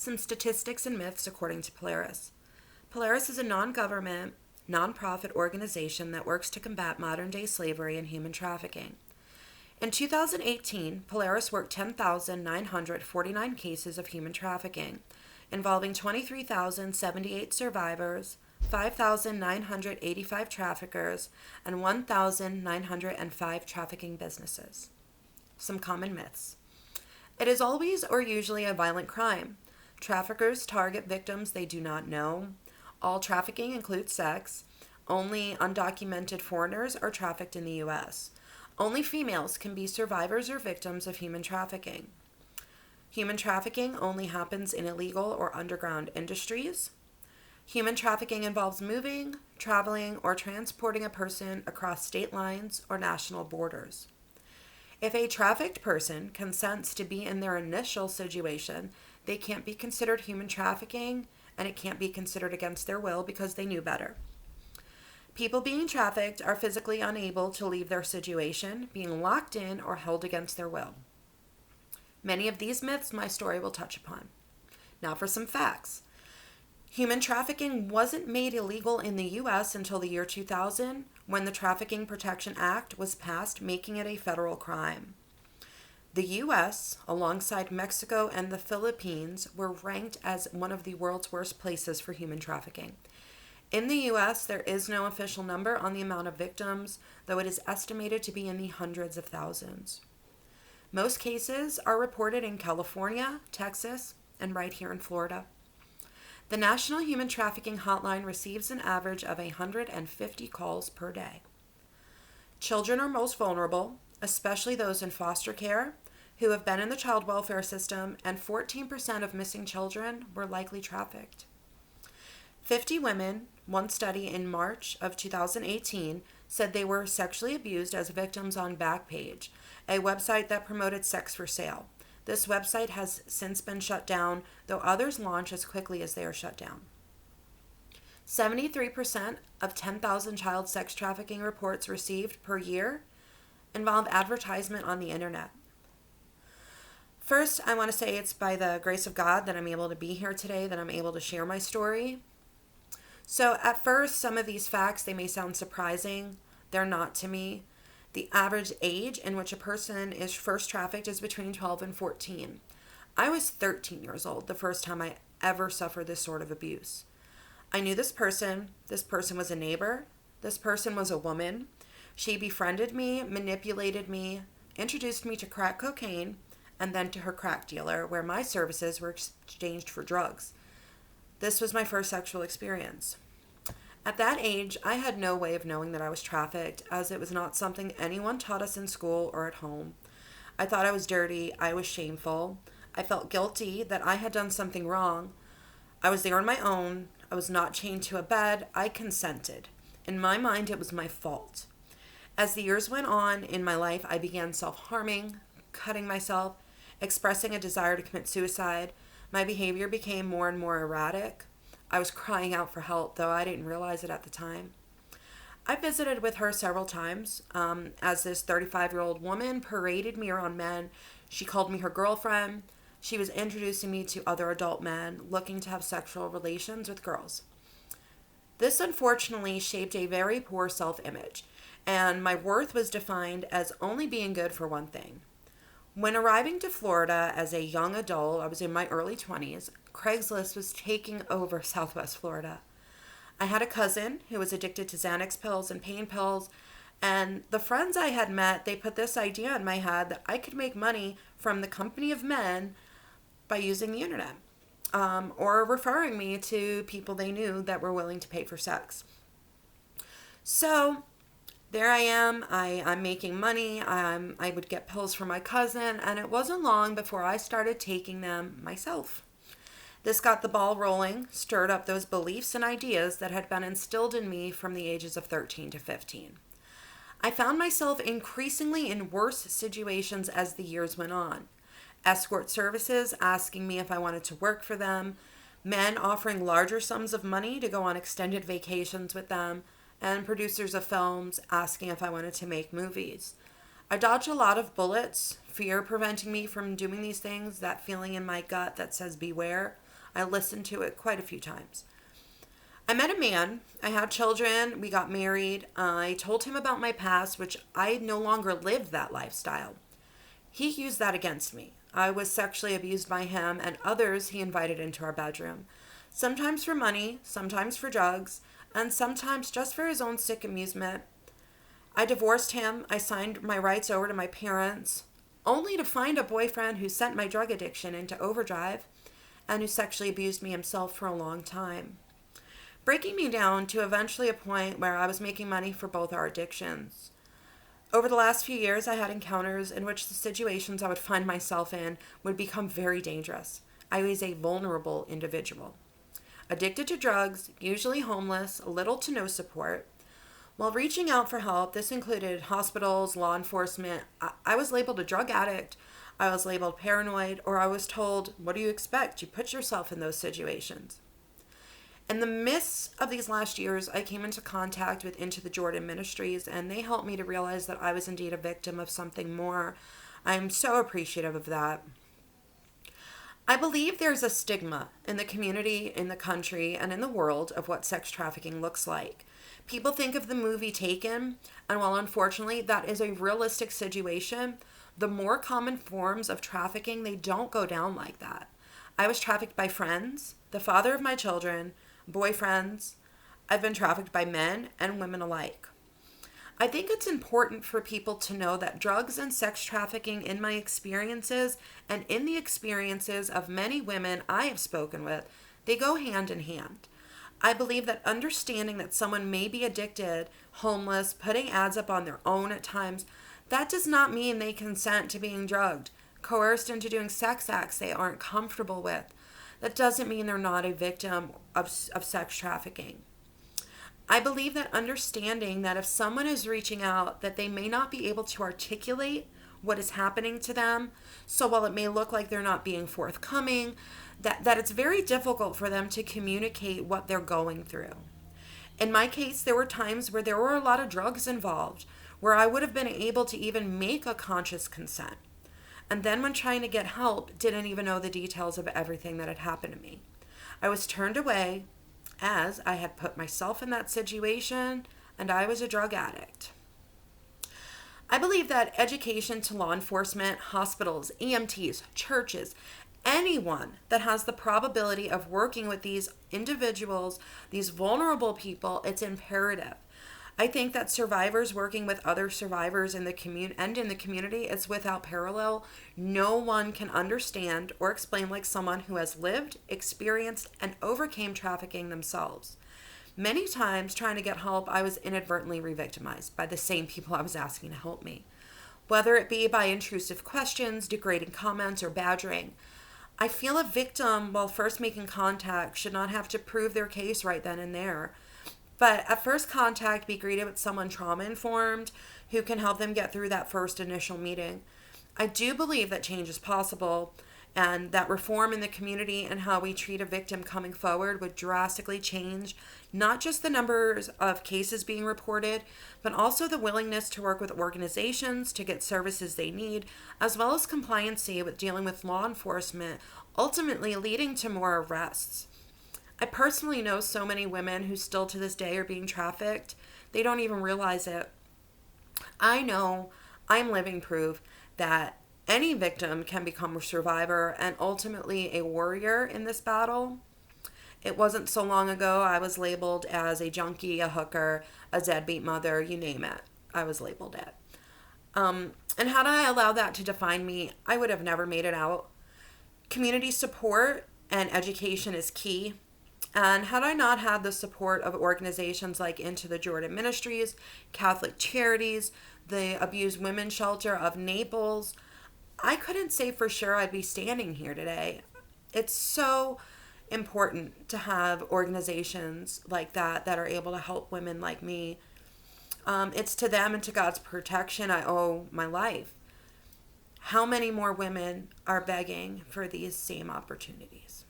Some statistics and myths according to Polaris. Polaris is a non-government, non-profit organization that works to combat modern-day slavery and human trafficking. In 2018, Polaris worked 10,949 cases of human trafficking, involving 23,078 survivors, 5,985 traffickers, and 1,905 trafficking businesses. Some common myths. It is always or usually a violent crime. Traffickers target victims they do not know. All trafficking includes sex. Only undocumented foreigners are trafficked in the U.S. Only females can be survivors or victims of human trafficking. Human trafficking only happens in illegal or underground industries. Human trafficking involves moving, traveling, or transporting a person across state lines or national borders. If a trafficked person consents to be in their initial situation, they can't be considered human trafficking, and it can't be considered against their will because they knew better. People being trafficked are physically unable to leave their situation, being locked in or held against their will. Many of these myths my story will touch upon. Now for some facts. Human trafficking wasn't made illegal in the U.S. until the year 2000, when the Trafficking Protection Act was passed, making it a federal crime. The U.S., alongside Mexico and the Philippines, were ranked as one of the world's worst places for human trafficking. In the U.S., there is no official number on the amount of victims, though it is estimated to be in the hundreds of thousands. Most cases are reported in California, Texas, and right here in Florida. The National Human Trafficking Hotline receives an average of 150 calls per day. Children are most vulnerable, especially those in foster care, who have been in the child welfare system, and 14% of missing children were likely trafficked. 50 women, one study in March of 2018, said they were sexually abused as victims on Backpage, a website that promoted sex for sale. This website has since been shut down, though others launch as quickly as they are shut down. 73% of 10,000 child sex trafficking reports received per year involve advertisement on the internet. First, I want to say it's by the grace of God that I'm able to be here today, that I'm able to share my story. So at first, some of these facts, they may sound surprising. They're not to me. The average age in which a person is first trafficked is between 12 and 14. I was 13 years old the first time I ever suffered this sort of abuse. I knew this person. This person was a neighbor. This person was a woman. She befriended me, manipulated me, introduced me to crack cocaine, and then to her crack dealer, where my services were exchanged for drugs. This was my first sexual experience. At that age, I had no way of knowing that I was trafficked, as it was not something anyone taught us in school or at home. I thought I was dirty. I was shameful. I felt guilty that I had done something wrong. I was there on my own. I was not chained to a bed. I consented. In my mind, it was my fault. As the years went on in my life, I began self-harming, cutting myself, expressing a desire to commit suicide. My behavior became more and more erratic. I was crying out for help, though I didn't realize it at the time. I visited with her several times, as this 35-year-old woman paraded me around men. She called me her girlfriend. She was introducing me to other adult men looking to have sexual relations with girls. This unfortunately shaped a very poor self-image, and my worth was defined as only being good for one thing. When arriving to Florida as a young adult, I was in my early 20s, Craigslist was taking over Southwest Florida. I had a cousin who was addicted to Xanax pills and pain pills, and the friends I had met, they put this idea in my head that I could make money from the company of men by using the internet, or referring me to people they knew that were willing to pay for sex. So there I am, I'm making money, I would get pills from my cousin, and it wasn't long before I started taking them myself. This got the ball rolling, stirred up those beliefs and ideas that had been instilled in me from the ages of 13 to 15. I found myself increasingly in worse situations as the years went on. Escort services asking me if I wanted to work for them, men offering larger sums of money to go on extended vacations with them, and producers of films asking if I wanted to make movies. I dodged a lot of bullets, fear preventing me from doing these things, that feeling in my gut that says beware. I listened to it quite a few times. I met a man. I had children. We got married. I told him about my past, which I no longer lived that lifestyle. He used that against me. I was sexually abused by him and others he invited into our bedroom. Sometimes for money, sometimes for drugs, and sometimes just for his own sick amusement. I divorced him. I signed my rights over to my parents, only to find a boyfriend who sent my drug addiction into overdrive and who sexually abused me himself for a long time, breaking me down to eventually a point where I was making money for both our addictions. Over the last few years, I had encounters in which the situations I would find myself in would become very dangerous. I was a vulnerable individual, addicted to drugs, usually homeless, little to no support. While reaching out for help, this included hospitals, law enforcement. I was labeled a drug addict, I was labeled paranoid, or I was told, what do you expect? You put yourself in those situations. In the midst of these last years, I came into contact with Into the Jordan Ministries, and they helped me to realize that I was indeed a victim of something more. I'm so appreciative of that. I believe there's a stigma in the community, in the country, and in the world of what sex trafficking looks like. People think of the movie Taken, and while unfortunately that is a realistic situation, the more common forms of trafficking, they don't go down like that. I was trafficked by friends, the father of my children, boyfriends. I've been trafficked by men and women alike. I think it's important for people to know that drugs and sex trafficking, in my experiences and in the experiences of many women I have spoken with, they go hand in hand. I believe that understanding that someone may be addicted, homeless, putting ads up on their own at times, that does not mean they consent to being drugged, coerced into doing sex acts they aren't comfortable with. That doesn't mean they're not a victim of sex trafficking. I believe that understanding that if someone is reaching out, that they may not be able to articulate what is happening to them. So while it may look like they're not being forthcoming, that it's very difficult for them to communicate what they're going through. In my case, there were times where there were a lot of drugs involved, where I would have been able to even make a conscious consent. And then when trying to get help, didn't even know the details of everything that had happened to me. I was turned away as I had put myself in that situation and I was a drug addict. I believe that education to law enforcement, hospitals, EMTs, churches, anyone that has the probability of working with these individuals, these vulnerable people, it's imperative. I think that survivors working with other survivors in the community is without parallel. No one can understand or explain like someone who has lived, experienced, and overcame trafficking themselves. Many times trying to get help, I was inadvertently re-victimized by the same people I was asking to help me. Whether it be by intrusive questions, degrading comments, or badgering. I feel a victim while first making contact should not have to prove their case right then and there. But at first contact, be greeted with someone trauma-informed who can help them get through that first initial meeting. I do believe that change is possible and that reform in the community and how we treat a victim coming forward would drastically change not just the numbers of cases being reported, but also the willingness to work with organizations to get services they need, as well as compliancy with dealing with law enforcement, ultimately leading to more arrests. I personally know so many women who still to this day are being trafficked. They don't even realize it. I know I'm living proof that any victim can become a survivor and ultimately a warrior in this battle. It wasn't so long ago I was labeled as a junkie, a hooker, a deadbeat mother, you name it. I was labeled it. And had I allowed that to define me, I would have never made it out. Community support and education is key. And had I not had the support of organizations like Into the Jordan Ministries, Catholic Charities, the Abused Women's Shelter of Naples, I couldn't say for sure I'd be standing here today. It's so important to have organizations like that that are able to help women like me. It's to them and to God's protection I owe my life. How many more women are begging for these same opportunities?